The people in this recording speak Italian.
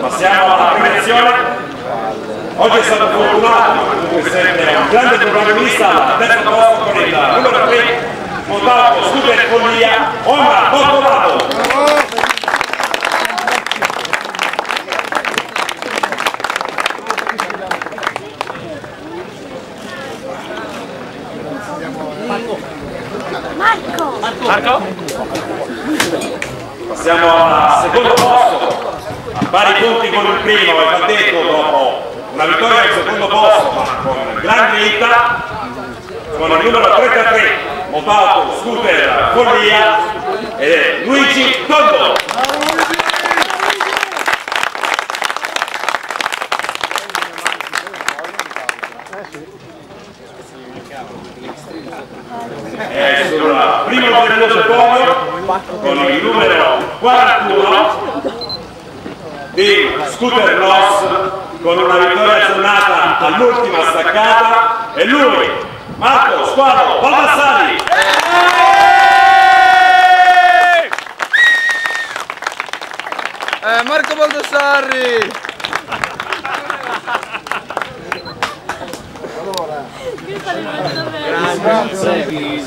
Passiamo alla premiazione. Oggi è stato fortunato, comunque sempre un grande protagonista al terzo posto con il numero 3, montato Scooter Follia, Omar Bottolato. Marco? Passiamo al secondo posto, a pari punti con il primo, e va detto dopo una vittoria al secondo posto, ma con grande vita, con il numero 33, montato Scooter Follia, ed è Luigi Tondo. È sul primo del podio con il numero 41 di Scooter Ross, con una vittoria aggiornata all'ultima staccata, e lui, Marco Squalo Baldassari. Marco Baldassari! Grazie.